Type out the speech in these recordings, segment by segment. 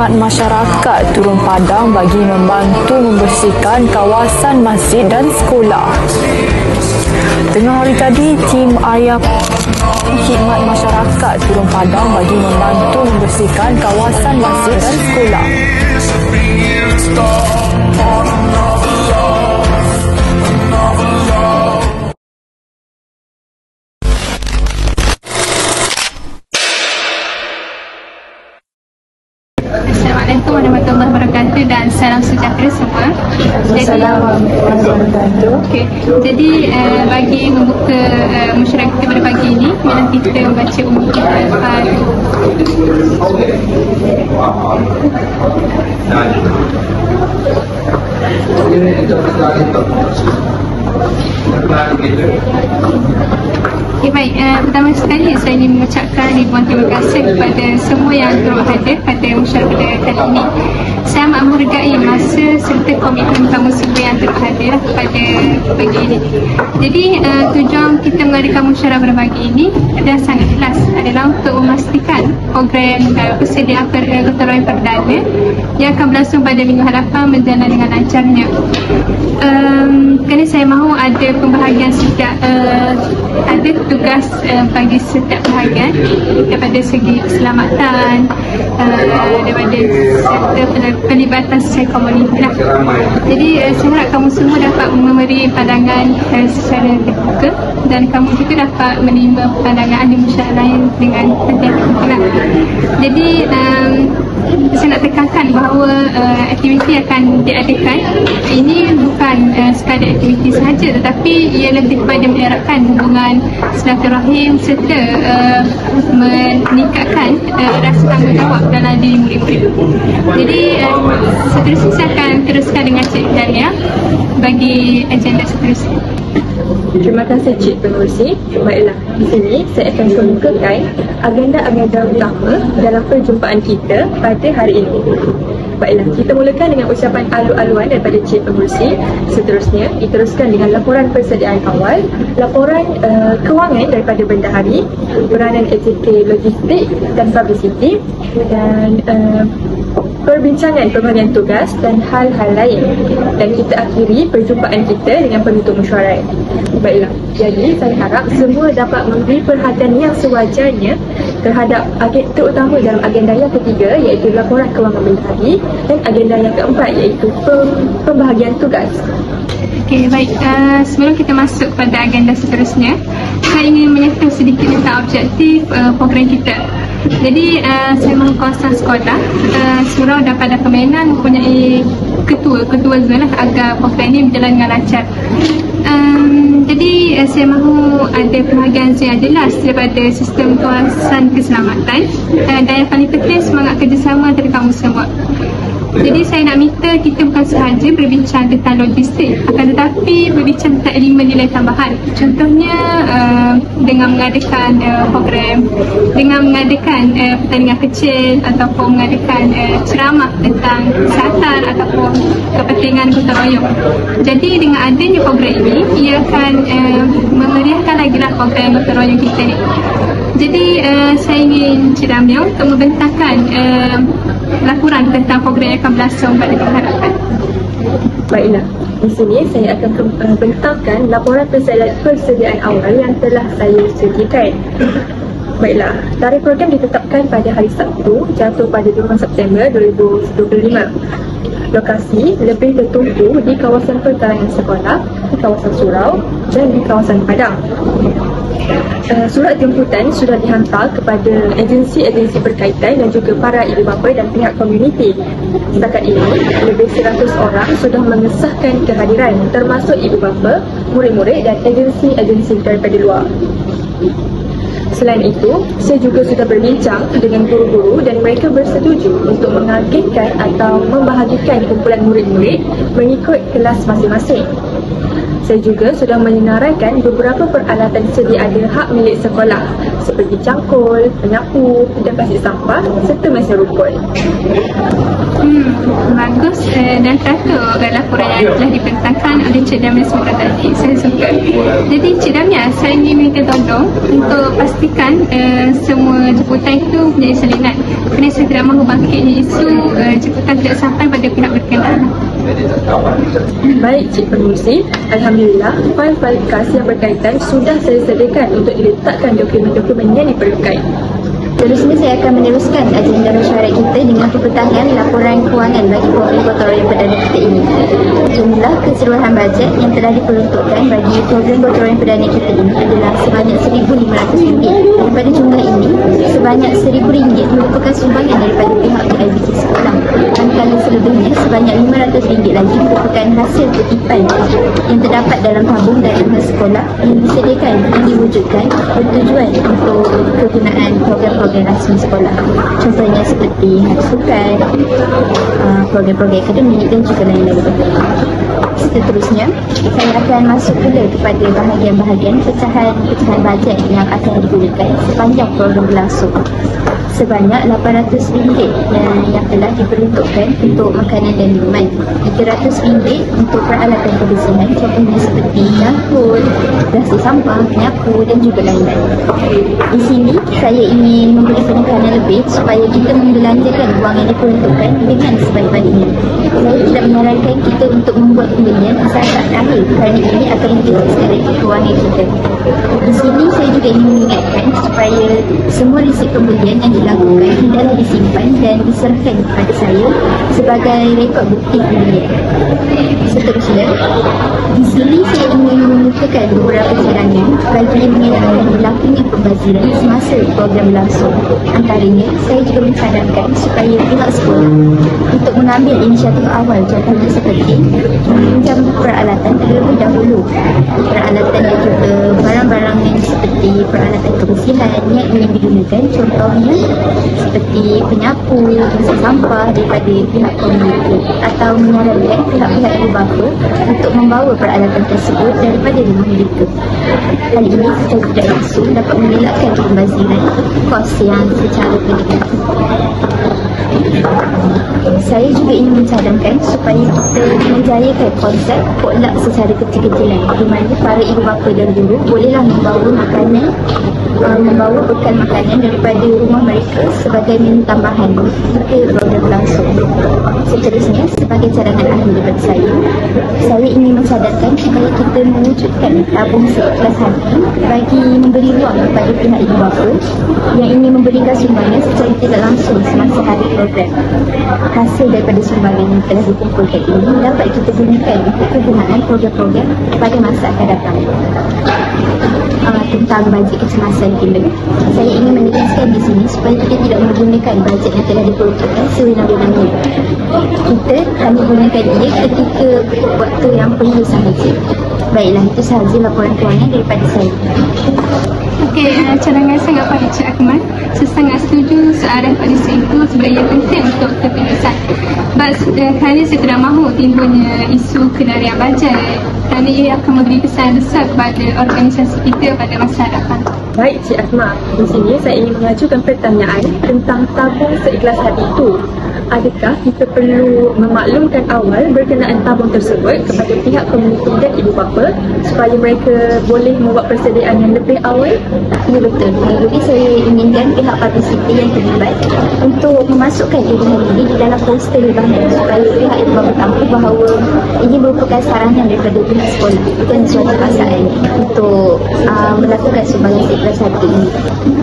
khidmat masyarakat turun padang bagi membantu membersihkan kawasan masjid dan sekolah. Tengah hari tadi, tim ayah khidmat masyarakat turun padang bagi membantu membersihkan kawasan masjid dan sekolah. Assalamualaikum warahmatullahi wabarakatuh dan salam sejahtera semua. Jadi bagi membuka masyarakat kita pada pagi ini, ialah kita membaca umum kita. Baik, pertama sekali saya ingin mengucapkan ribuan terima kasih kepada semua yang turut hadir pada musyawarah kali ini. Saya amat menghargai masa serta komitmen kamu semua yang turut hadir pada pagi ini. Jadi tujuan kita mengadakan musyawarah pada pagi ini adalah sangat jelas, adalah untuk memastikan program persediaan gotong royong perdana yang akan berlangsung pada minggu hadapan berjalan dengan lancarnya. Kerana saya mahu ada pembahagian setiap ada tugas bagi setiap bahagian daripada segi keselamatan, daripada sektor pelibatan sosial komuniti lah. Jadi saya harap kamu semua dapat memberi pandangan secara terbuka dan kamu juga dapat menerima pandangan ahli musyawarah lain dengan hati-hati terbuka. Jadi saya nak tekankan bahawa aktiviti akan diadakan ini bukan sekadar aktiviti sahaja, tetapi ia lebih kepada mengeratkan hubungan silaturahim serta meningkatkan rasa tanggungjawab dalam diri murid-murid. Jadi seterusnya saya akan teruskan dengan Cik Dahlia bagi agenda seterusnya. Terima kasih Cik Pengerusi. Baiklah, di sini saya akan kemukakan agenda-agenda utama dalam perjumpaan kita pada hari ini. Baiklah, kita mulakan dengan ucapan alu-aluan daripada Cik Pengerusi. Seterusnya, diteruskan dengan laporan persediaan awal, laporan kewangan daripada bendahari, peranan ATK logistik dan publicity, dan perbincangan pembagian tugas dan hal-hal lain. Dan kita akhiri perjumpaan kita dengan penutup mesyuarat. Baiklah, jadi saya harap semua dapat memberi perhatian yang sewajarnya terhadap terutama dalam agenda yang ketiga, iaitu laporan kewangan bendahari, dan agenda yang keempat, iaitu pembahagian tugas. Okey, baik. Sebelum kita masuk pada agenda seterusnya, saya ingin menyentuh sedikit tentang objektif program kita. Jadi saya mahu kawasan sekolah surau dan Padang Kemenang mempunyai ketua zon agar program ini berjalan dengan lancar. Jadi saya mahu ada pembahagian yang jelas daripada sistem kawasan keselamatan dan yang paling penting semangat kerjasama antara kamu semua. Jadi saya nak minta kita bukan sahaja berbincang tentang logistik, akan tetapi berbincang tentang elemen nilai tambahan. Contohnya dengan mengadakan program, dengan mengadakan pertandingan kecil ataupun mengadakan ceramah tentang kesihatan ataupun kepentingan gotong royong. Jadi dengan adanya program ini, ia akan memeriahkan lagi lah program gotong royong kita ni. Jadi saya ingin Cik Damia untuk membentangkan laporan tentang program yang akan berlangsung pada minggu hadapan. Baiklah, di sini saya akan bentangkan laporan persediaan awal yang telah saya sediakan. Baiklah, tarikh program ditetapkan pada hari Sabtu, jatuh pada 5 September 2025. Lokasi lebih tertumpu di kawasan perkarangan sekolah, di kawasan surau dan di kawasan padang. Surat jemputan sudah dihantar kepada agensi-agensi berkaitan dan juga para ibu bapa dan pihak komuniti. Setakat ini, lebih 100 orang sudah mengesahkan kehadiran, termasuk ibu bapa, murid-murid dan agensi-agensi daripada luar. Selain itu, saya juga sudah berbincang dengan guru-guru dan mereka bersetuju untuk mengagenkan atau membahagikan kumpulan murid-murid mengikut kelas masing-masing. Saya juga sudah menyenaraikan beberapa peralatan sedia ada hak milik sekolah seperti cangkul, penyapu, dan plastik sampah serta mesin rukun. Bagus dan teratur laporan yang telah dibentangkan oleh Cik Damia sebentar tadi. Saya suka. Jadi Cik Damia, saya ingin minta tolong untuk pastikan semua jemputan itu menjadi salinan. Kerana saya tidak mahu bangkitnya isu jemputan tidak sampai pada pihak berkenaan. Baik Cik Pengurusi, Alhamdulillah fail-fail kas yang berkaitan sudah saya sediakan untuk diletakkan dokumen-dokumen yang diperlukan. Seterusnya saya akan meneruskan agenda mesyuarat kita dengan perpetangan laporan kewangan bagi program gotong royong perdana kita ini. Jumlah keseluruhan bajet yang telah diperuntukkan bagi program gotong royong perdana kita ini adalah sebanyak RM1,500. Daripada jumlah ini, sebanyak RM1,000 merupakan sumbangan daripada pihak PIBG sekolah. Manakala selebihnya sebanyak RM500 lagi merupakan hasil kutipan yang terdapat dalam tabung dana sekolah yang disediakan dan diwujudkan bertujuan untuk kegunaan program-program rasmi sekolah. Contohnya seperti hari sukan, program-program akademik dan juga lain-lain. Seterusnya, saya akan masuk pula kepada bahagian-bahagian pecahan bajet yang akan digunakan sepanjang program berlangsung. Sebanyak RM800 yang telah diperuntukkan untuk makanan dan minuman, RM300 untuk peralatan kebersihan, contohnya seperti cangkul, plastik sampah, penyapu dan juga lain-lain. Di sini saya ingin memberi penekanan lebih supaya kita membelanjakan wang yang diperuntukkan dengan sebaik-baiknya. Saya tidak menyarankan kita untuk membuat pembelian asal tak akhir kerana ini akan menjadi strategi kewangan kita. Di sini saya juga ingin mengingatkan supaya semua resip pembelian yang dilakukan hendaklah disimpan dan diserahkan kepada saya sebagai rekod bukti pembelian. Seterusnya, di sini saya ingin menunjukkan beberapa cadangan bagi mengelakkan berlakunya pembaziran semasa program berlangsung. Antaranya, saya juga mencadangkan supaya pihak sekolah untuk mengambil inisiatif awal, contohnya seperti meminjam peralatan terlebih dahulu. Peralatan dan juga barang-barang yang seperti peralatan kebersihan yang ingin digunakan, contohnya seperti penyapu, mesin sampah daripada pihak komuniti, atau menyarankan pihak-pihak ibu bapa untuk membawa peralatan tersebut daripada rumah mereka. Hal ini secara tidak langsung dapat mengelakkan pembaziran kos yang secara pendidikan. Saya juga ingin mencadangkan supaya kita menjayakan konsep potluck secara kecil-kecilan, di mana para ibu bapa dan guru bolehlah membawa makanan, membawa bekal makanan daripada rumah mereka sebagai menu tambahan jika program berlangsung. Seterusnya, sebagai cadangan akhir daripada saya ingin mencadangkan supaya kita mewujudkan tabung seikhlas hati bagi memberi ruang kepada pihak ibu bapa yang ingin memberikan sumbangan secara tidak langsung semasa hari program. Hasil daripada sumbangan yang telah dikumpulkan ini dapat kita gunakan untuk kegunaan program-program pada masa akan datang. Tentang bajet kecemasan kita, saya ingin menegaskan di sini supaya kita tidak menggunakan bajet yang telah diperuntukkan sewenang-wenangnya. Kita hanya gunakan ia ketika waktu yang perlu sahaja. Baiklah, itu sahaja laporan kewangan daripada saya. Okey, cadangan sangat baik Cik Akmal. Saya sangat setuju soalan polisi itu sebenarnya penting untuk keputusan. Kerana saya tidak mahu timbulnya isu kenarian bajet kerana ia akan memberi kesan besar kepada organisasi kita pada masa hadapan. Baik Cik Asma, di sini saya ingin mengajukan pertanyaan tentang tabung seikhlas hati itu. Adakah kita perlu memaklumkan awal berkenaan tabung tersebut kepada pihak komuniti dan ibu bapa supaya mereka boleh membuat persediaan yang lebih awal? Ya, betul. Jadi saya inginkan pihak partisipasi yang terlibat untuk memasukkan edaran ini di dalam poster bahan supaya pihak ibu bapa tahu bahawa ini merupakan saranan daripada pihak sekolah, bukan suatu paksaan untuk melakukan sumbangan seikhlas hati ini.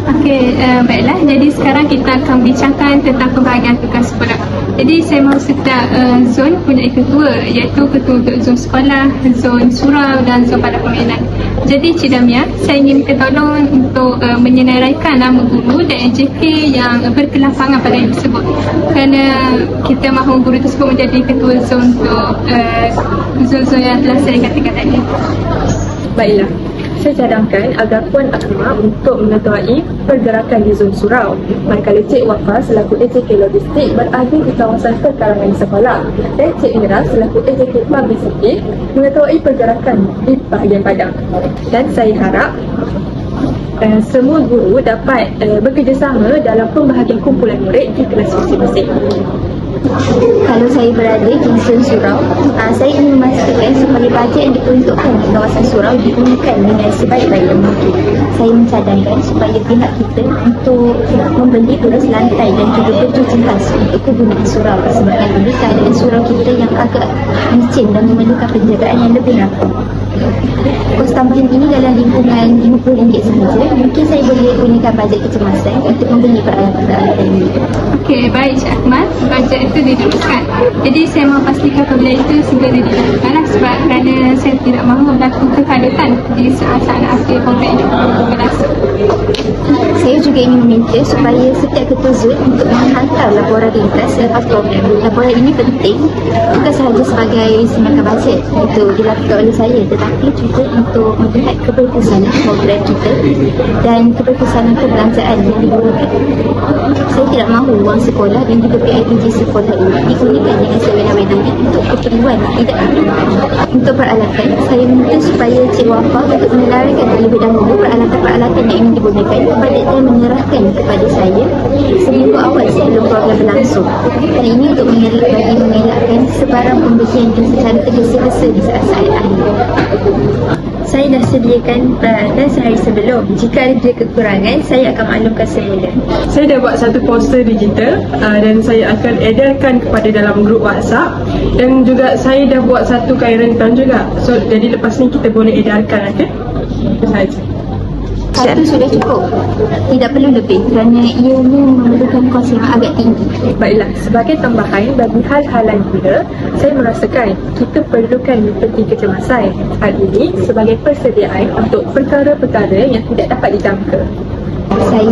Okey, baiklah. Jadi sekarang kita akan bincangkan tentang pembahagian tugas sekolah. Jadi saya mahu setiap zon punya ketua, iaitu ketua untuk zon sekolah, zon surau dan zon pada permainan. Jadi Cik Damia, saya ingin minta tolong untuk menyenaraikan nama guru dan AJK yang berkelapangan pada yang tersebut. Kerana kita mahu guru tersebut menjadi ketua zon untuk zon-zon yang telah saya katakan tadi. Baiklah, saya cadangkan agar Puan Akmal untuk mengetuai pergerakan di zon surau, manakala Cik Wafa selaku AJK Logistik berada di kawasan perkarangan sekolah dan Cik Mira selaku AJK Publicity mengetuai pergerakan di bahagian padang. Dan saya harap semua guru dapat bekerjasama dalam pembahagian kumpulan murid di kelas masing-masing. Kalau saya berada di zon surau, saya ingin memastikan supaya bajet yang diperuntukkan di kawasan surau digunakan dengan sebaik-baiknya mungkin. Saya mencadangkan supaya pihak kita untuk membeli tulis lantai dan juga pencuci khas untuk kegunaan surau, sebabkan ini keadaan surau kita yang agak licin dan memerlukan penjagaan yang lebih rapat. Kos tambahan ini dalam lingkungan RM50 sahaja. Mungkin saya boleh gunakan bajet kecemasan untuk membeli peralatan ini. Okey, baik Cik Akmal. Bajet itu didudukkan. Jadi saya mahu pastikan apabila itu segera didudukkan sebab kerana saya tidak mahu berlaku kehadiran di saat anak akhir program ini kelas. Saya juga ingin meminta supaya setiap ketua zon untuk menghantar laporan ringkas selepas program. Laporan ini penting bukan sahaja sebagai semangat bajet untuk dilakukan oleh saya, tetapi juga untuk melihat keberkesanan program kita dan keberkesanan perbelanjaan yang digunakan. Saya tidak mahu wang sekolah dan juga PIBG sekolah ini digunakan dengan sewenang-wenangnya untuk keperluan tidak perlu. Untuk peralatan, saya minta supaya Cik Wafa untuk menelarikan terlebih dahulu peralatan-peralatan yang ingin digunakan kepada dan menyerahkan kepada saya seminggu awal sebelum program berlangsung. Hal ini untuk mengelakkan sebarang pembelian yang secara tergesa-gesa di saat-saat akhir. Saya dah sediakan peralatan sehari sebelum. Jika ada kekurangan, saya akan maklumkan semula. Saya dah buat satu poster digital dan saya akan edarkan kepada dalam grup WhatsApp, dan juga saya dah buat satu kain rentan juga. So jadi lepas ni kita boleh edarkan, okey? Itu sahaja. Satu sudah cukup. Tidak perlu lebih kerana ianya memerlukan kos yang agak tinggi. Baiklah, sebagai tambahan bagi hal-hal lain pula, saya merasakan kita perlukan peti kecemasan. Hal ini sebagai persediaan untuk perkara-perkara yang tidak dapat dijangka. Saya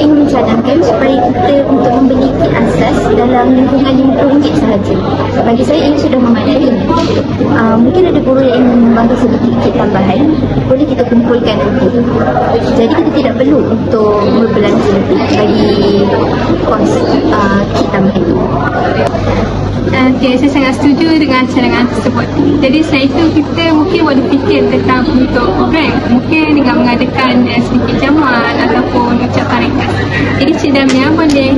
ingin mencadangkan supaya kita untuk membeli kit asas dalam lingkungan RM50 sahaja. Bagi saya ini sudah memadai. Mungkin ada guru yang ingin membangkit sedikit kit tambahan, boleh kita kumpulkan itu. Jadi kita tidak perlu untuk berbelanja lebih bagi kos kit tambahan itu. Okay, saya sangat setuju dengan cadangan tersebut. Jadi selain itu kita mungkin boleh fikir tentang bentuk program, mungkin dengan mengadakan sedikit jamuan ataupun ucapan ringkas. Jadi Cik Damia boleh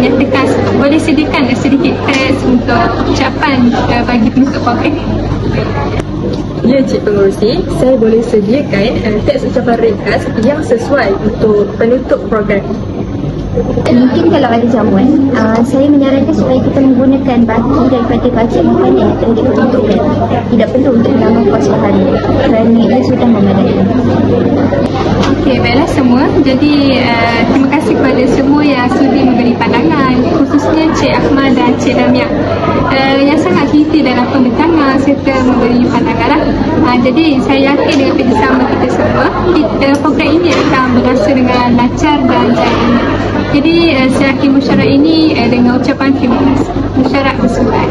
nyatakan, boleh sediakan sedikit teks untuk ucapan bagi bentuk program. Ya Cik Pengurusi, saya boleh sediakan teks ucapan ringkas yang sesuai untuk penutup program. Mungkin kalau ada jamuan, saya menyarankan supaya kita menggunakan baki daripada bajet makanan yang telah diperuntukkan. Tidak perlu untuk menambah kos bahan kerana ia sudah memadai. Okey, baiklah semua. Jadi terima kasih kepada semua yang sudi memberi pandangan, khususnya Cik Akmal dan Cik Damia yang sangat teliti dalam pembincangan serta memberi pandangan. Jadi saya yakin dengan kerjasama kita semua, program ini akan berlangsung dengan lancar dan jaya. Jadi saya akhiri mesyuarat ini dengan ucapan terima kasih. Mesyuarat bersumpah.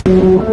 Chicago.